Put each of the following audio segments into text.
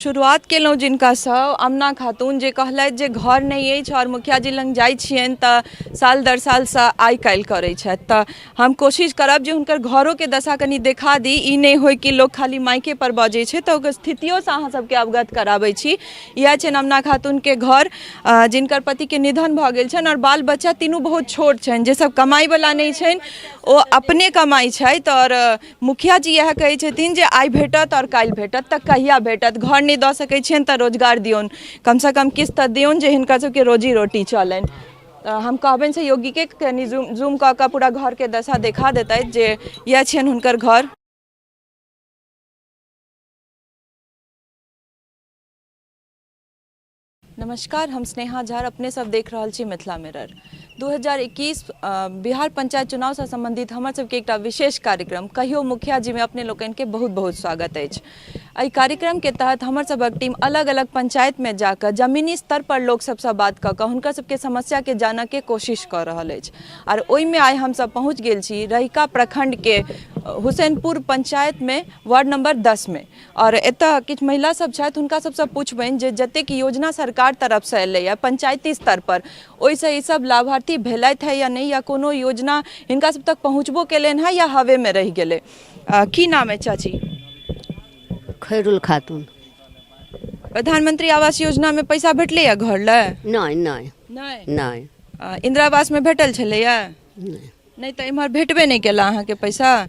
शुरुआत केलहुँ जिनकासँ अमना खातून जे कहलथि जे घर नहीं अछि और मुखिया जी लग जाइ छियनि तऽ साल दर सालसँ आइ काल्हि करै छथि। तऽ हम कोशिश करब जे हुनकर घरोके दशा कनि देखा दी। ई नहीं होय कि लोक खाली माइके पर बजै छै, तऽ ओकर स्थितियोसँ अहाँ सबके अवगत कराबै छी। इएह छनि अमना खातूनके घर, जिनकर पतिके निधन भऽ गेल छनि और बाल बच्चा तीनू बहुत छोट छनि, जे सब कमाइवला नहीं छनि ओ अपने कमाइ छथि। और मुखिया जी इएह कहै छथिन जे आइ भेटत और काल्हि भेटत, तऽ कहिया भेटत? घर नहीं दऽ सकै छियनि तऽ रोजगार दियौन, कमसँ कम किछु तऽ दियौन जे हिनका सबके रोजी रोटी चलनि। तऽ हम कहबनि सहयोगी के कनि जूम कऽ कऽ पूरा घरके दशा देखा देतथि जे इएह छनि हुनकर घर। नमस्कार, हम स्नेहा झा, अपने सब देख रहल छी मिथिला मिरर। 2021 बिहार पंचायत चुनाव से संबंधित हमर सबके एकटा विशेष कार्यक्रम कहियो मुखिया जी में अपने लोकनि के बहुत बहुत स्वागत अछि। एहि कार्यक्रम के तहत हमर सबक टीम अलग अलग पंचायत में जाकर जमीनी स्तर पर लोक सबसँ बात कऽ हुनकर सबके समस्या के जानऽ के कोशिश कऽ रहल अछि। और ओहिमे आइ हमसब पहुँच गेल छी रहिका प्रखंड के हुसैनपुर पंचायत में वार्ड नंबर 10 में। और एतऽ किछु महिला सब छथि, हुनका सबसँ पूछबनि जे जतेक योजना सरकार तरफ से एलैया पंचायती स्तर पर, ओहिसँ ई सब लाभार्थी भेलथि है या नहीं, या कोनो योजना हिनका सब तक पहुँचबो केलनि है या हवे में रहि गेलै? की नाम है चाची? खैरुल खातून। प्रधानमंत्री आवास योजना में पैसा भेटलैया घर लए? नहीं नहीं नहीं नहीं इंदिरा आवास में भेटल छलैया? नहीं नहीं तऽ इम्हर भेटबे नहीं केला अहाँके पैसा?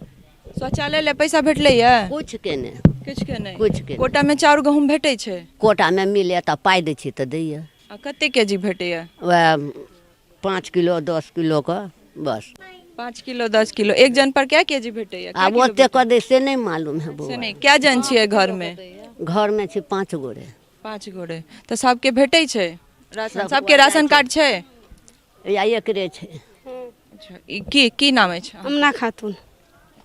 शौचालय ले पैसा भेटलैया? कुछ के नहीं किछु के नहीं। कुछ के कोटा में चाउर गहूँम भेटै छै? कोटा में मिले तऽ पाई दै छी तऽ दैया। आ कते केजी भेटैया? वह 5 किलो 10 किलो का बस। 5 किलो 10 किलो एक जन पर क्या केजी भेटैया? अब ओते कर दे से नहीं मालूम है से बउआ। नहीं, क्या जन छियै घर में? घर में छी 5 गोरे। 5 गोरे तऽ सबके भेटै छै राशन? सबके राशन कार्ड छै? या एकरे छै। अच्छा, की नाम अछि? अमना खातून।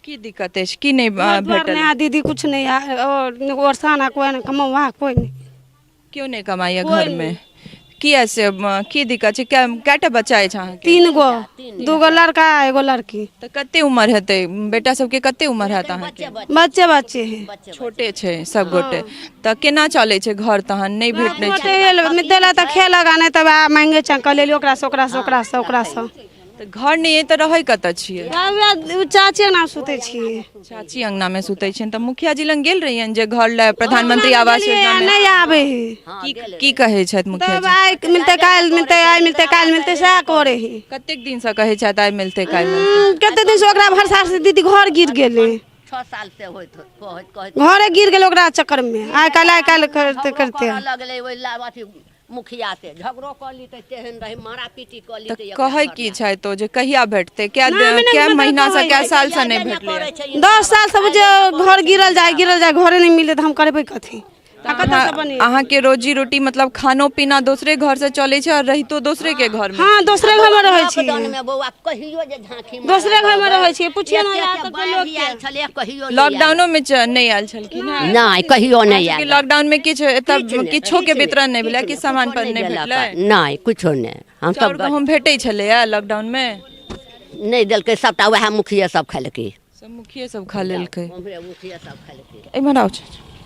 की दिक्कत अछि? की नहीं द्वार भेटल? नहीं दीदी कुछ नहीं और ओरसाना कोई नहीं कमवा कोई नहीं। क्यों नहीं कमाइया कोई घर में? की ऐसे की दिक्कत छै? कैटा बच्चा अछि अहाँके? 3 गो, 2 गो लड़का एगो लड़की। तऽ कते उम्र हेतै बेटा सबके? कते उम्र हैत अहाँके? बच्चे बच्चे हैं, छोटे छै सब गोटे। तऽ केना चलै छै घर तहन? नहीं भेटै छै? मितेला तऽ खेल गाने तब मांगे चंका ले ओकरा से ओकरा से ओकरा से ओकरा से। तऽ घर नहीं है तऽ रहै कतऽ छियै? चाची नाम सुते छियै। चाची अंगना में सुतै छियनि। तऽ मुखिया जी लग गेल रहियनि जे घर ले प्रधानमंत्री आवास योजना में? नहीं आवे है। की कहै छथि मुखिया तब जी? आइ मिलते काल मिलते आई मिलते काल मिलते सएह करे है। कतेक दिन से कहै छथि आइ मिलते काल्हि मिलते? कते दिन से ओकरा भरसा से दीदी घर गिर गेले। 6 साल से होइत घरे गिर गेल ओकरा चक्कर में। आइ काल करते करते लगले ओइ लाठी मुखिया से झगड़ो कर ली तऽ तेहन रही मारा पीटी कर ली तऽ कहै की छै तो जे कहिया भेटते? क्या महीना से क्या साल से नहीं भेटले? 10 साल से जे घर गिरल जाए घरे नहीं मिले तो हम करबे कथी? अहाँ के रोजी रोटी मतलब खानो पीना दूसरे घर से चले छै और रहितो दूसरे के घर में? हाँ दूसरे घर में रहे छी। में बउआ कहियो जे झांकी दूसरे घर में रहे छी। पूछिए ना या तो लोग आयल छले कहियो लॉकडाउनो में नहीं आयल छलखिन? नहीं कहियो नहीं आयल। लॉकडाउन में किछो के वितरण नहीं भेलै? कि सामान पर नहीं भेटलै? नहीं कुछो नहीं। हम सब गहूम भेटै छलैया लॉकडाउन में? नहीं देलकै सबटा वएह मुखिया सब खेलकै। सब मुखिया सब खा लेलकै? मुखिया सब खेलकै। एमहर आउ।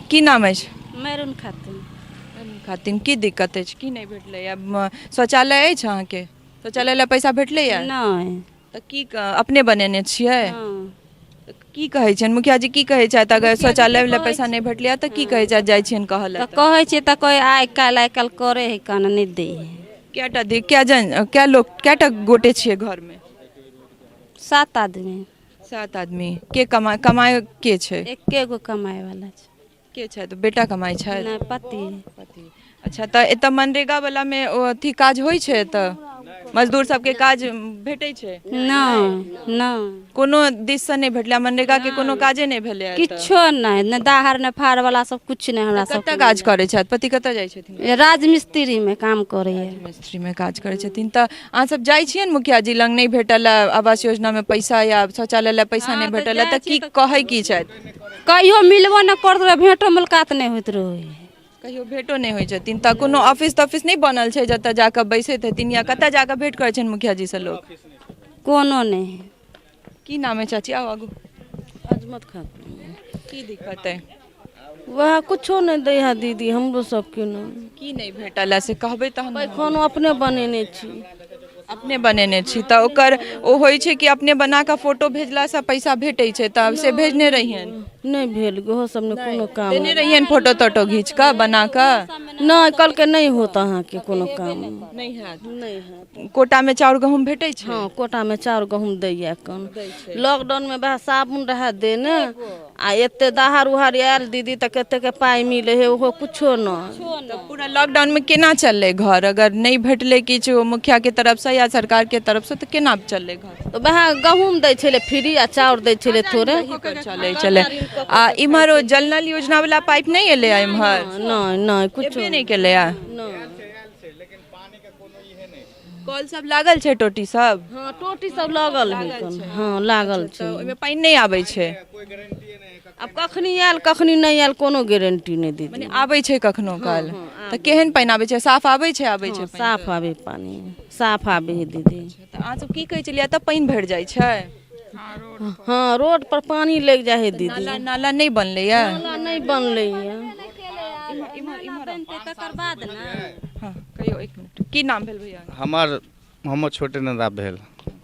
की नाम अछि? मैरून खातून। खातिन की दिक्कत अछि? की नहीं भेटलैया? शौचालय अछि अहाँके? शौचालय लए पैसा भेटलैया? नहीं। तऽ की अपने बनेने छियै? की कहै छनि मुखिया जी? की कहै छथि अगर शौचालय लए पैसा नहीं भेटलैया तऽ की कहै छथि जाइ छियनि कहऽ लए? कहै छै तऽ कोई आइ काल करे है कान नहीं दे। क्या गोटे छियै घर में? 7 आदमी। 7 आदमी के कमाए के छै? एके गो कमाए वाला छै। के छै? तो बेटा कमाई छै? नहीं पति। अच्छा, तऽ एतऽ मनरेगा वाला में अथी काज होइ छै? एतऽ मजदूर सबके काज भेटै छै? नहीं नहीं कोनो दिस से नहीं भेटलै? मनरेगा के कोनो काजे नहीं भेलै? किछो नहीं न दाहर न फाड़ वाला सब कुछ नहीं हमरा सब। कतऽ काज करै छथि? पति कतऽ जाइ छथिन? राजमिस्त्री में काम करे है। मिस्त्री में काज करै छथिन। तऽ अहाँ सब जाइ छियनि मुखिया जी लग नहीं भेटल आवास योजना में पैसा या शौचालय लए पैसा नहीं भेटल तऽ की कहै की छथि? कहियो मिलबो न करत रहे, भेंटो मुलाकात नहीं होइत रहे। कहियो भेटो नहीं होइ छथिन? तऽ कोनो ऑफिस तफिस नहीं बनल छै जतऽ जाकऽ बैसैत हेथिन या कतऽ जाकऽ भेंट करै छनि मुखिया जी से लोग? कोनो नहीं। की नाम है चाची? आओ आगू। अजमत खातून। की दिक्कत है? वह कुछो नहीं दे है दीदी हमरो सबके नहीं। की नहीं भेटल से कहबै तहन ने। पैखानो अपने बनेने छी। अपने बनेने छी तऽ ओकर ओ होइ छै कि अपने बना कऽ फोटो भेजलासँ पैसा भेटै छै तऽ से भेजने रहियन। नहीं भेल गो सब ने कोनो काम देने रहियन फोटो तोटो घींच कऽ बना कऽ। नहीं कल के नहीं होता अहाँ के कोनो काम नहीं हैत। नहीं है। कोटा में चाउर गहूँम भेटै छै। हाँ कोटा में चाउर गहूँम दैया कन लॉकडाउन में वह साबुन रहा देने आ एते दहार उहार आयल दीदी तऽ कते के पाई मिले है ओहो कुछो न। तऽ पूरा लॉकडाउन में केना चललै घर अगर नहीं भेटलै किछु मुखिया के तरफ से या सरकार के तरफ से तऽ केना चललै घर। तो वह गहूँम दै छले फ्री आ चाउर दै छले थोड़े। चले आ इम्हर ओ जल नल योजना वाला पाइप नहीं एले आ इम्हर। नहीं नहीं कुछ नहीं केले आ। कल सब लागल छै टोटी सब। हाँ टोटी सब लागल है कन। हाँ लागल छै। ओहिमे पानि नहीं आबै छै। अब कखनी आयल कखनी नहीं आयल कोनो गारंटी नहीं दीदी। माने आबै छै कखनो काल तऽ केहन पानि आबै छै साफ आबै छै पानि। साफ आवे पानी साफ आवे है दीदी। तऽ अहाँ सब की कहै छलियै तऽ पानि भरि जाइ छै। हाँ रोड पर पानी लग जाए है दीदी। नाला नाला नहीं बनलै या। नाला नहीं बनले है। हाँ कहियो एक मिनट की नाम भेल भैया। हमर छोटे नंदा भेल।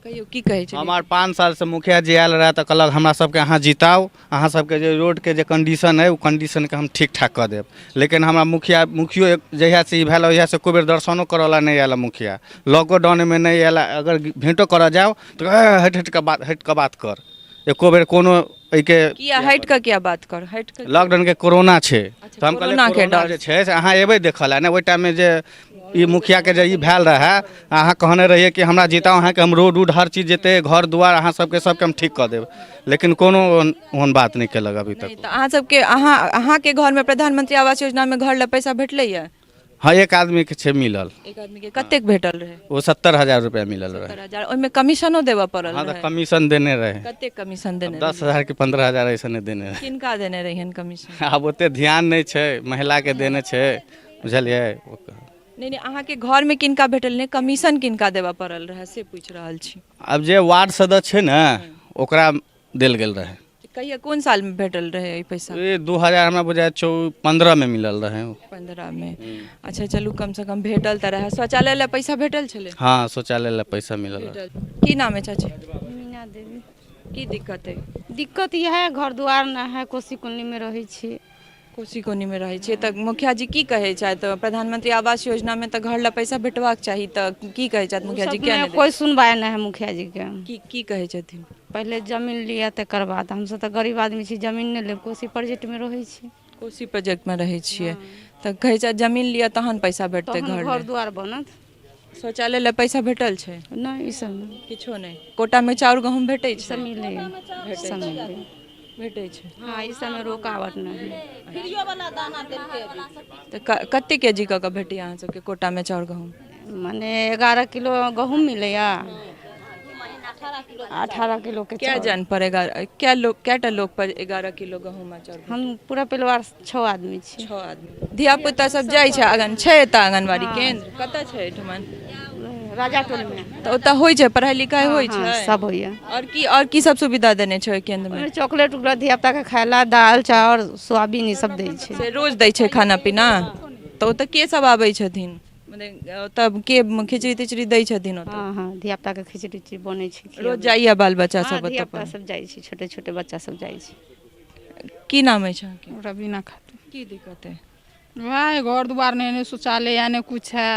कहियो की कहै छै। हमार 5 साल से मुखिया जी आयल रहे तऽ कहलक हमरा सबके अहाँ जिताउ अहाँ सबके जे रोड के जे कंडीशन है ओ कंडीशन के हम ठीक ठाक कर देब। लेकिन हमरा मुखियो जहिया से ई भेल ओहिया से कोई बेर दर्शनो करला नहीं आयल मुखिया। लॉकडाउन में नहीं आयल अगर भेंटो कर जाओ तो हट के बात कर एको बेर कोनो एके किया हट के क्या बात कर हट के। लॉकडाउन के कोरोना छै तऽ हम कोरोना के कोरोना जे छै से अहाँ एबै देखल है ना ओहि टाइम में जे ई मुखिया के जे ई भेल रहे अहाँ कहने रहिए कि हमरा जिताउ अहाँ के हम रोड उड हर चीज जेते घर दुआर अहाँ सबके हम ठीक कर देब। लेकिन कोनो ओहन बात नहीं केलक अभी तक। तऽ अहाँ सबके अहाँ के घर में प्रधानमंत्री आवास योजना में घर ला पैसा भेटलै या। हाँ एक आदमी के छै मिलल। एक आदमी के कतेक भेटल रहे। वो 70,000 रुपया मिलल रहे। 70,000 ओहिमे कमीशनो देबऽ पड़ल हाँ तो रहे। कमीशन देने रहे। कतेक कमीशन देने 10,000 के 15,000 ऐसे नहीं देने रहे। किनका देने रहियन कमीशन। आब ओते ध्यान नहीं छै महिला के देने छै बुझलिए। नहीं अहाँ के घर में किनका भेटल नहीं कमीशन किनका देबऽ पड़ल रहे से पूछ रहल छी। अब जे वार्ड सदस्य छै ने ओकरा देल गेल रहे। कहिया कोन साल में भेटल रहे ई पैसा। ये 2000 हमरा बुझाय 15 में मिलल रहे। 15 में अच्छा चलू कम से कम भेटल तऽ रहे। शौचालय ला पैसा भेटल छले। हाँ शौचालय ला पैसा मिलल रहे। की नाम है चाची। मीना देवी। की दिक्कत है। दिक्कत यह है घर दुआर न है कोसी कुंडली में रही छी। कोसी कोनी में रहे छे तऽ मुखिया जी की कहे चाहे तो प्रधानमंत्री आवास योजना में तो घर ला पैसा भेटवाक चाहिए तो की कहे चाहत मुखिया जी क्या कोई सुनवाई नहीं है मुखिया जी के। की कहे छथिन। पहले जमीन लिया तकर बाद हमसब तऽ गरीब आदमी छी जमीन नहीं लेब कोसी प्रोजेक्ट में रही छी। कोसी प्रोजेक्ट में रहे छिए तऽ कहे छै जमीन लिया तहन पैसा भेटते घर दुआर बनत। शौचालय ला पैसा भेटल छै। नहीं ई सब नहीं किछो नहीं कोटा में चाउर गहूँम भेटै छै। सब मिले भेटै छै। हाँ ई सब में रुकावट नहीं तऽ कते केजी कऽ भेटै अहाँ सबके कोटा में चाउर गहूँम। माने 11 किलो गहूँम मिले 18 किलो के क्या जन पर 11 क्या लोग पर 11 किलो गहूँम चाउर। हम पूरा परिवार 6 आदमी छी। 6 आदमी धिया पुता सब जाइ छै आंगन छै एतऽ आंगनबाड़ी केंद्र कतऽ छै एठमन। राजा टोल में तऽ ओतऽ होइ छै पढ़ाई लिखाई होइ छै सब होइए। और की सब सुविधा देने छै केंद्र में। चॉकलेट उकलेट धिया पुता के खायला दाल चाउर सोयाबीन ई सब दै छै। से रोज दै छै खाना पीना तऽ ओतऽ के सब आबै छथिन तब के खिचड़ी तिचड़ी दै छथिन ओतऽ। हाँ धिया पुता के खिचड़ी तिचड़ी बनै छै रोज जाइया बाल बच्चा सब धिया ओतऽ पुता सब जाइ छै छोटे छोटे बच्चा सब जाइ छै। की नाम है अहाँके। रवीना खातून। की दिक्कत है। वह घर द्वार नहीं शौचालय या नहीं कुछ है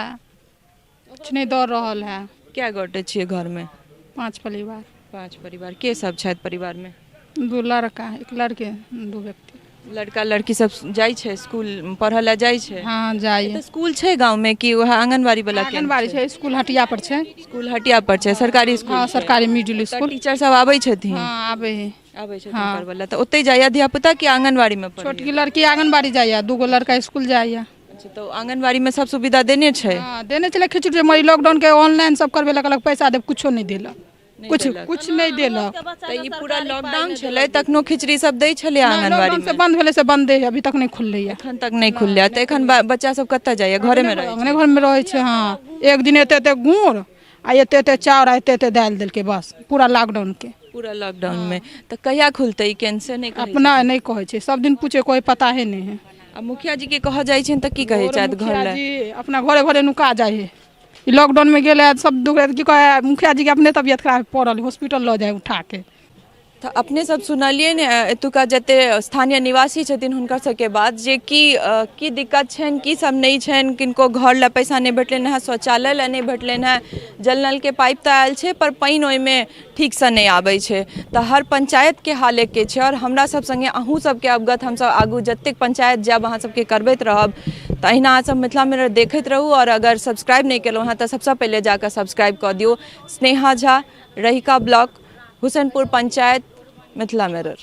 कुछ नहीं दौड़ रहल है। क्या गोटे छिए घर में। 5 परिवार। 5 परिवार के सब छथि परिवार में। 2 लड़का 1 लड़के 2 व्यक्ति। लड़का लड़की सब जाइ छै स्कूल पढ़ऽ ला जाइ छै। हाँ जाइए। तऽ स्कूल छै गांव में कि वह आंगनबाड़ी वाला के। आंगनबाड़ी छै स्कूल हटिया पर छै। स्कूल हटिया पर छै सरकारी स्कूल। हाँ सरकारी मिडिल स्कूल। टीचर सब आबै छथिन। हाँ आबे है। आबै छथिन पढ़बै ला तऽ ओतै जाइया धिया पुता कि आंगनबाड़ी में पढ़ै। छोटकी लड़की आंगनबाड़ी जाइए 2 लड़का स्कूल जाइए। अच्छा तो आंगनबाड़ी में सब सुविधा देने छै। हाँ देने चले खिचड़ी मई लॉकडाउन के ऑनलाइन सब करबे लगलक पैसा देब कुछो नहीं देलक कुछ नहीं देलक। तऽ ई पूरा लॉकडाउन छलै तखनो खिचड़ी सब दै छलै आंगनबाड़ी से में। बंद भेले से बंदे है अभी तक नहीं खुलले है। एखन तक नहीं खुललै तऽ एखन बच्चा सब कतऽ जाइया घरे में रहै। अपने घर में रहे छै। हाँ एक दिन एते गुड़ आ एते चाउर आ एते दाल देलके बस पूरा लॉकडाउन के। पूरा लॉकडाउन में तो कहिया खुलते कैंसर नहीं कहै अपना नहीं कहे छै, सब दिन पूछे कोई पता है नहीं है। आ मुखिया जी के कह जाइ छिन त की कहै छथि घर मुखिया ले जी अपना घरे घरे नुका जाए है। ई लॉकडाउन में गेले सब दुख की कहे मुखिया जी के अपने तबियत खराब पड़ल हॉस्पिटल ल जाए उठा के। तो अपने सब सुनलिए ने एतुका जते स्थानीय निवासी छथिन हुनकर सबके बात जे की दिक्कत छनि की सब नहीं छनि, किनको घर ला पैसा नहीं भेटलनि है, शौचालय ला नहीं भेटलनि है, जल नल के पाइप तो आयल छै पर पानि ओहिमे ठीक से नहीं आबै छै। तो हर पंचायत के हाल के छै और हमरा सब संगे अहूँ सबके अवगत हम सब आगू जतेक पंचायत जायब अहाँ सबके करबैत रहब। तो अहिना अहाँ सब मिथिला मिरर देखैत रहू और अगर सब्सक्राइब नहीं केलहुँ हैं तो सबसे पहले जाकर सब्सक्राइब कर दियो। Sneha Jha, Rahika block, Husainpur panchayat, Mithila mirror.